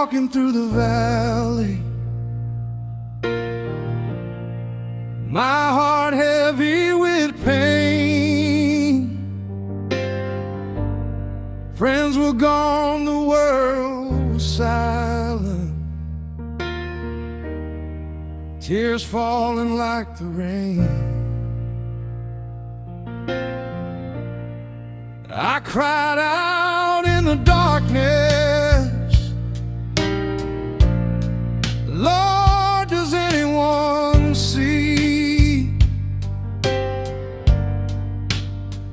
walking through the valley, my heart heavy with pain. Friends were gone, the world was silent, tears falling like the rain. I cried out in the darkness, Lord, does anyone see?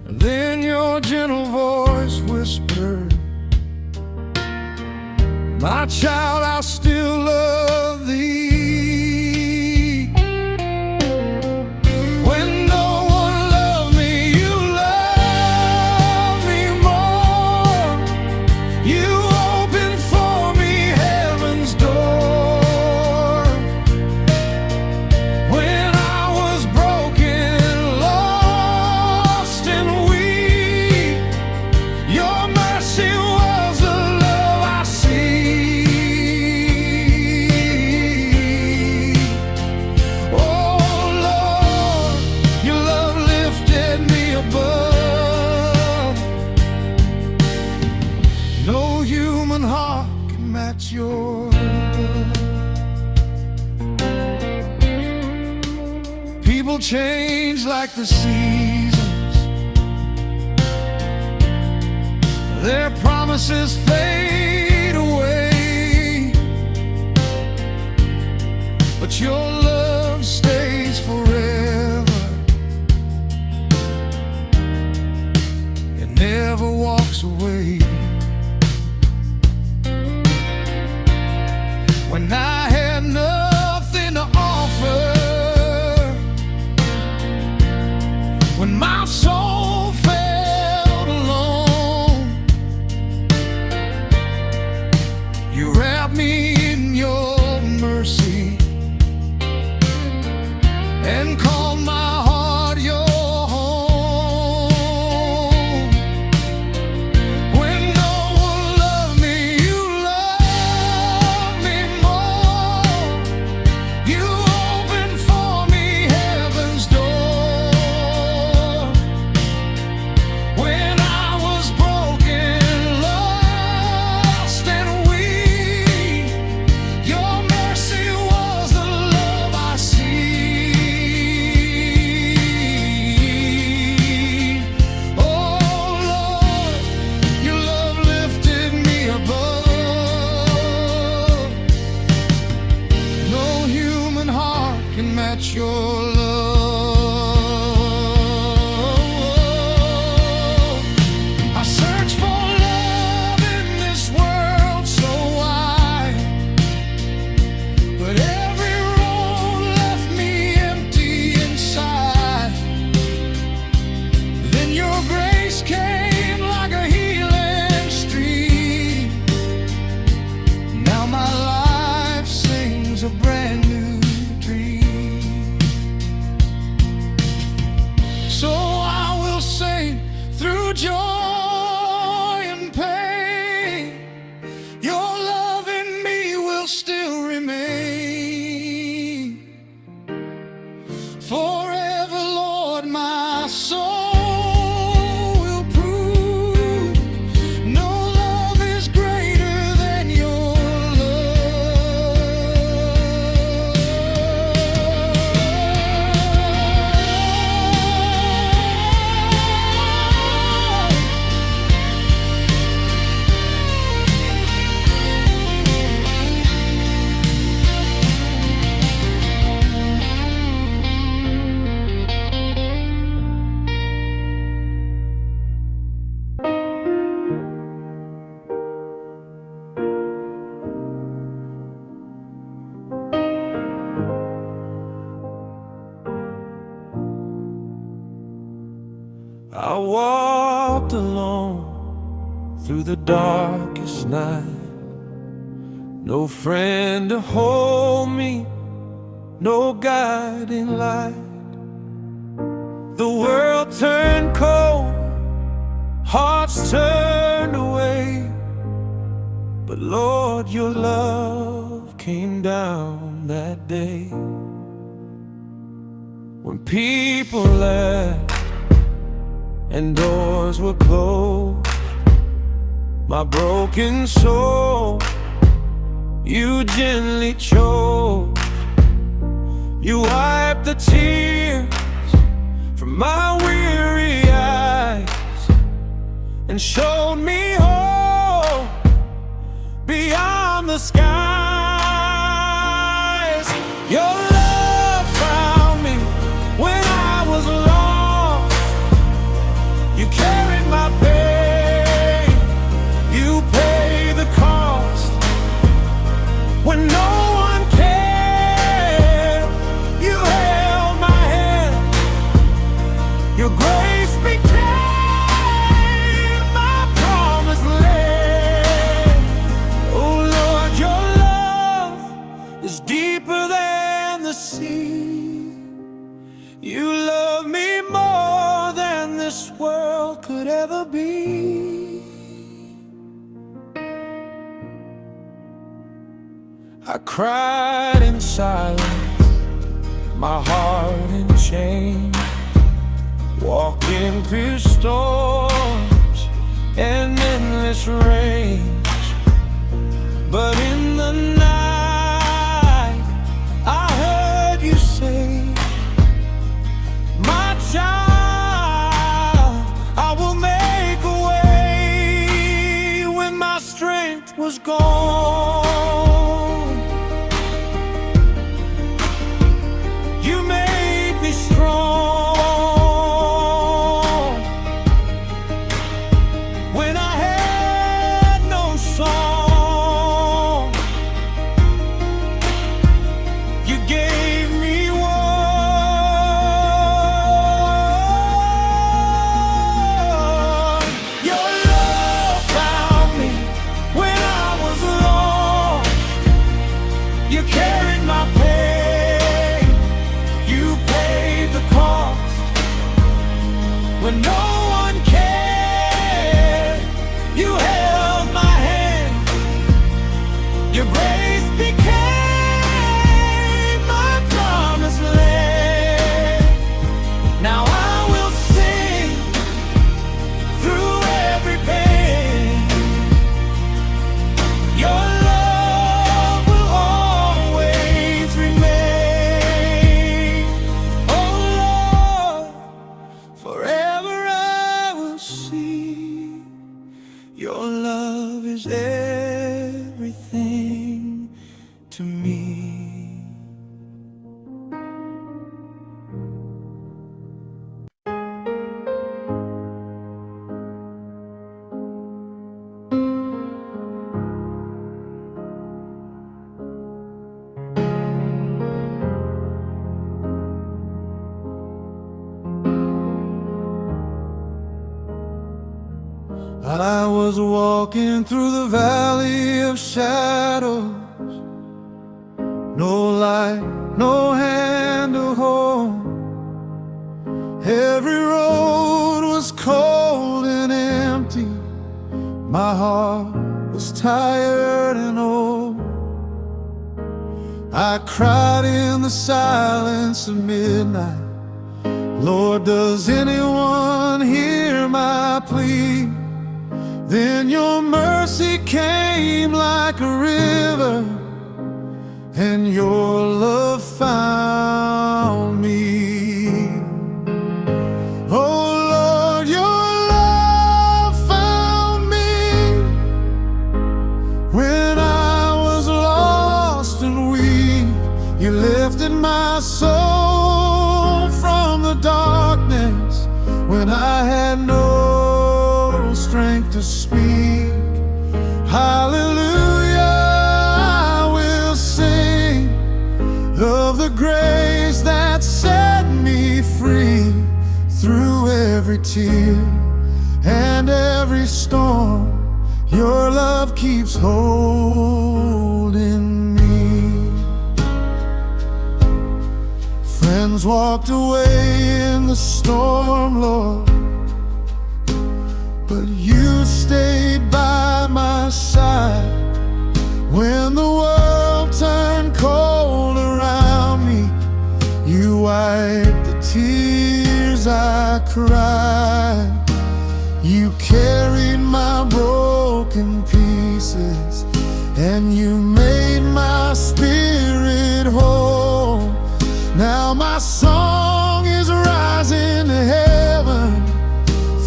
And then your gentle voice whispered, my child, I still love thee. No human heart can match your love. People change like the seasons, their promises fade away, but your love stays forever. It never walks away. When I had nothing to offer, when my soul felt alone, you wrapped me in your mercy and called my heart your home. When no one loved me, you loved me more. You opened for me heaven's door. When I was broken, lost and weak, your mercy was the love I see. Oh Lord, your love lifted me above. No human heart can match your love. I search for love in this world so wide, but every road left me empty inside. Then your grace came like a healing stream. Now my life sings a brand new dream. So I will sing through joy and pain, your love in me will still remain. Forever, Lord, my soul will prove no love is greater than your I walked alone through the darkest night. No friend to hold me, no guiding light. The world turned cold, hearts turned away, but But Lord, your love came down that day when people left and doors were closed. My broken soul you gently chose. You wiped the tears from my weary eyes and showed me hope beyond the skies. Your love found me when I was lost. You carried my pain, you paid the cost. When no one cared, you held my hand. Your grace became my promised land. Oh Lord, your love is deeper than the sea. You love me more than this world could ever be. I cried in silence, my heart in chains, walking through storms and endless rains. But in the night, I heard you say, my child, I will make a way. When my strength was gone, when no one cared, you held my hand. Your grace became my promised land. Now I will sing through every pain. Your love will always remain. Oh Lord, forever your love is everything to me. I was walking through the valley of shadows, no light, no hand to hold. Every road was cold and empty. My heart was tired and old. I cried in the silence of midnight, Lord, does anyone hear my plea? Then your mercy came like a river, and your love found me. Oh Lord, your love found me when I was lost and weak. You lifted my soul from the darkness when I had no strength to speak. Hallelujah, I will sing of the grace that set me free. Through every tear and every storm, your love keeps holding me. Friends walked away in the storm, Lord, but you stayed by my side. When the world turned cold around me, you wiped the tears I cried. You carried my broken pieces, and you made my spirit whole. Now my song is rising to heaven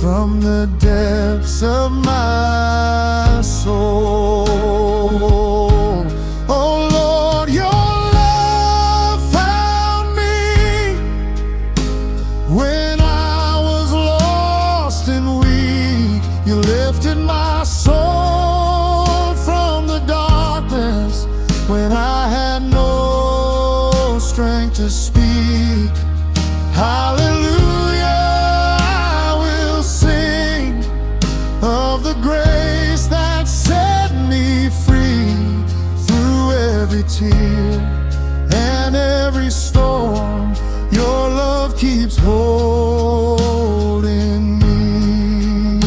from the depths of my soul. Oh Lord, your love found me when I was lost and weak. You lifted my soul from the darkness when I had no strength to speak. Hallelujah, I will sing of the grace that set me free. Through every tear and every storm, your love keeps holding me.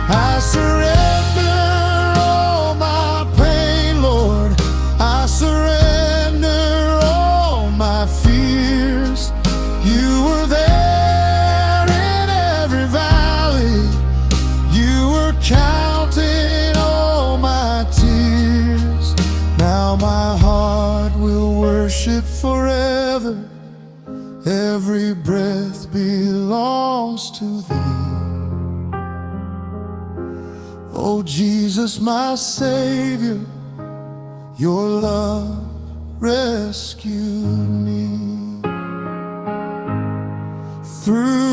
I surrender all my pain, Lord. I surrender all my fears. You were there in every valley. You were counting all my tears. Now my heart will worship forever. Every breath belongs to thee. Oh Jesus, my Savior, your love rescued me. Through